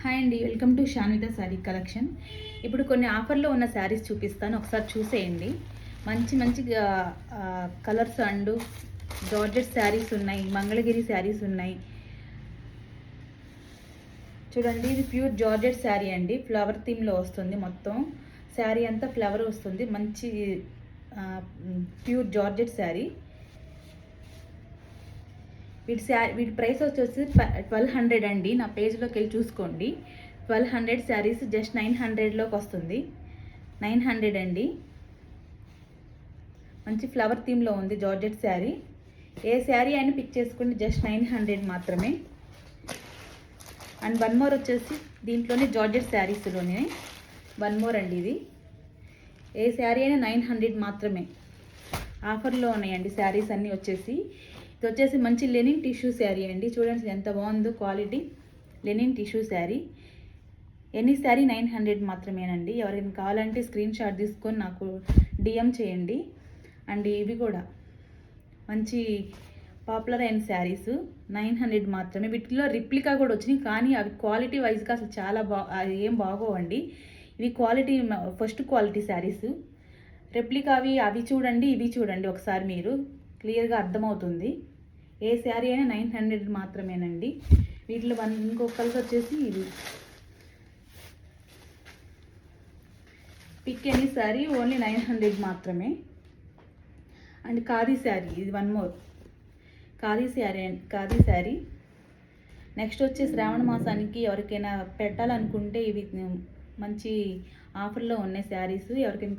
Hi అండి, welcome to షాన్విత sari collection. ఇప్పుడు కొన్ని ఆఫర్లో ఉన్న శారీస్ చూపిస్తాను, ఒకసారి చూసేయండి. మంచి మంచి కలర్స్ అండ్ జార్జెట్ శారీస్ ఉన్నాయి, మంగళగిరి శారీస్ ఉన్నాయి. చూడండి, ఇది ప్యూర్ జార్జెట్ శారీ అండి. ఫ్లవర్ థీమ్లో వస్తుంది, మొత్తం శారీ అంతా ఫ్లవర్ వస్తుంది. మంచి ప్యూర్ జార్జెట్ శారీ. వీటి ప్రైస్ వచ్చేసి 1200 అండి. నా పేజ్లోకి వెళ్ళి చూసుకోండి. 1200 శారీస్ జస్ట్ 900లోకి వస్తుంది. 900 అండి. మంచి ఫ్లవర్ థీమ్లో ఉంది జార్జెట్ శారీ. ఏ శారీ అయినా పిక్ చేసుకోండి, జస్ట్ 900 మాత్రమే. అండ్ వన్ మోర్ వచ్చేసి దీంట్లోనే జార్జెట్ శారీస్లోనే వన్ మోర్ అండి. ఇది ఏ శారీ అయినా 900 మాత్రమే. ఆఫర్లో ఉన్నాయండి శారీస్ అన్నీ వచ్చేసి. ఇది వచ్చేసి మంచి లెనిన్ టిష్యూ శారీ అండి. చూడండి ఎంత బాగుందో quality. Linen tissue sari. Any sari 900 మాత్రమేనండి. ఎవరైనా కావాలంటే స్క్రీన్ షాట్ తీసుకొని నాకు డిఎం చేయండి. అండ్ ఇవి కూడా మంచి పాపులర్ అయిన శారీస్ 900 మాత్రమే. వీటిలో రిప్లికా కూడా వచ్చినాయి, కానీ అవి క్వాలిటీ వైజ్గా అసలు చాలా ఏం బాగోవండి. ఇవి quality first quality saris. Replica అవి చూడండి, ఇవి చూడండి ఒకసారి, మీరు క్లియర్గా అర్థమవుతుంది. ఏ శారీ అయినా 900 మాత్రమేనండి. వీటిలో ఇంకొక కలర్ వచ్చేసి ఇది పిక్ ఎనీ శారీ ఓన్లీ 900 మాత్రమే. అండ్ ఖాదీ శారీ, ఇది one more khadi sari. Next వచ్చి శ్రావణ మాసానికి ఎవరికైనా పెట్టాలనుకుంటే ఇవి మంచి ఆఫర్లో ఉన్నాయి శారీస్. ఎవరికైనా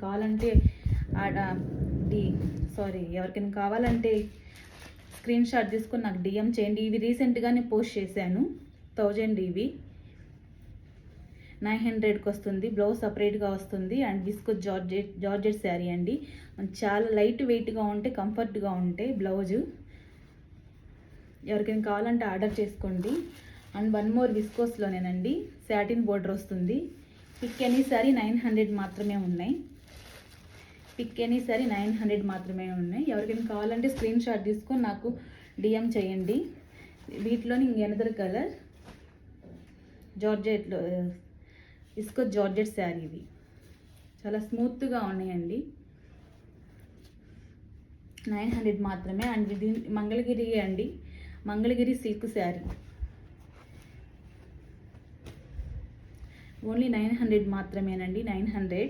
కావాలంటే స్క్రీన్ షాట్ తీసుకొని నాకు డిఎం చేయండి. ఇవి రీసెంట్గానే పోస్ట్ చేశాను. 1000 ఇవి 900కి వస్తుంది. బ్లౌజ్ సపరేట్గా వస్తుంది. అండ్ విస్కో జార్జెట్ శారీ అండి. చాలా లైట్ వెయిట్గా ఉంటే, కంఫర్ట్గా ఉంటాయి బ్లౌజు. ఎవరికైనా కావాలంటే ఆర్డర్ చేసుకోండి. అండ్ వన్ మోర్ విస్కోస్లోనేనండి, సాటిన్ బోర్డర్ వస్తుంది. పిక్ ఎనీ శారీ 900 మాత్రమే ఉన్నాయి. పిక్ ఎనీ శారీ 900 మాత్రమే ఉన్నాయి. ఎవరికైనా కావాలంటే స్క్రీన్ షాట్ తీసుకొని నాకు డిఎం చేయండి. వీటిలోని ఎనదర్ కలర్ జార్జెట్లో విస్కో జార్జెట్ శారీ. ఇవి చాలా స్మూత్గా ఉన్నాయండి. 900 మాత్రమే. అండ్ ఇది మంగళగిరి అండి, మంగళగిరి సిల్క్ శారీ. ఓన్లీ 900 మాత్రమేనండి. 900.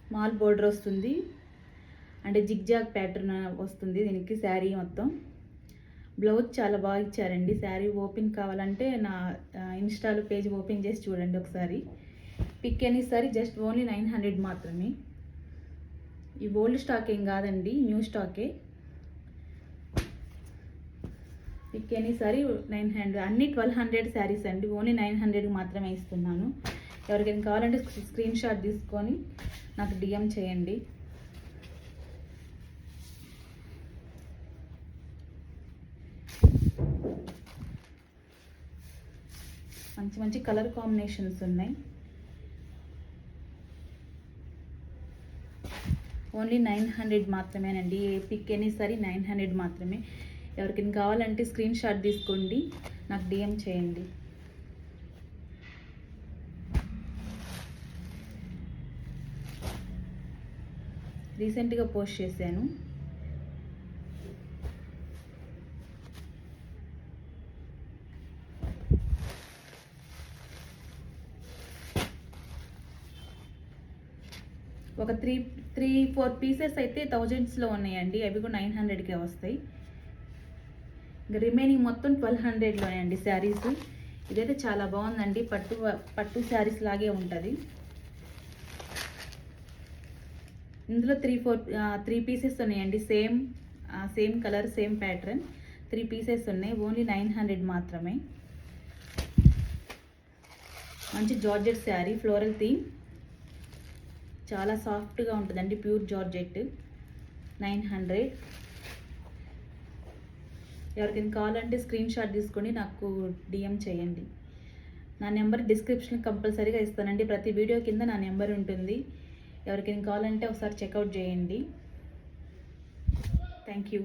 స్మాల్ బోర్డర్ వస్తుంది. అంటే జిగ్జాగ్ ప్యాటర్న్ వస్తుంది దీనికి శారీ మొత్తం. బ్లౌజ్ చాలా బాగా ఇచ్చారండి. శారీ ఓపెన్ కావాలంటే నా ఇన్స్టాలో పేజ్ ఓపెన్ చేసి చూడండి ఒకసారి. Pick any sari just only 900 మాత్రమే. ఈ ఓల్డ్ స్టాక్ ఏం కాదండి, న్యూ స్టాకే. Pick any sari 900. అన్ని 1200 శారీస్ అండి. ఓన్లీ 900 మాత్రమే ఇస్తున్నాను. ఎవరికైనా కావాలంటే స్క్రీన్ షాట్ తీసుకొని నాకు డిఎం చేయండి. మంచి మంచి కలర్ కాంబినేషన్స్ ఉన్నాయి. ఓన్లీ 900 మాత్రమేనండి. ఏ పిక్ ఎనీ సారీ 900 మాత్రమే. ఎవరికైనా కావాలంటే స్క్రీన్ షాట్ తీసుకోండి, నాకు డిఎం చేయండి. రీసెంట్గా పోస్ట్ చేశాను. ఒక 3-4 పీసెస్ అయితే 1000స్లో ఉన్నాయండి. అవి కూడా 900కే వస్తాయి. ఇంకా రిమైనింగ్ మొత్తం 1200లోనే అండి శారీస్. ఇదైతే చాలా బాగుందండి. పట్టు శారీస్ లాగే ఉంటుంది. ఇందులో 3 పీసెస్ ఉన్నాయండి. Same colour, same pattern. 3 pieces ఉన్నాయి. ఓన్లీ 900 మాత్రమే. మంచి జార్జెట్ శారీ, ఫ్లోరల్ థీమ్. చాలా సాఫ్ట్గా ఉంటుందండి, ప్యూర్ జార్జెట్. 900. ఎవరికైనా కావాలంటే స్క్రీన్ షాట్ తీసుకొని నాకు డిఎం చేయండి. నా నెంబర్ డిస్క్రిప్షన్ కంపల్సరీగా ఇస్తానండి. ప్రతి వీడియో కింద నా నెంబర్ ఉంటుంది. ఎవరికైనా కావాలంటే ఒకసారి చెక్అవుట్ చేయండి. Thank you.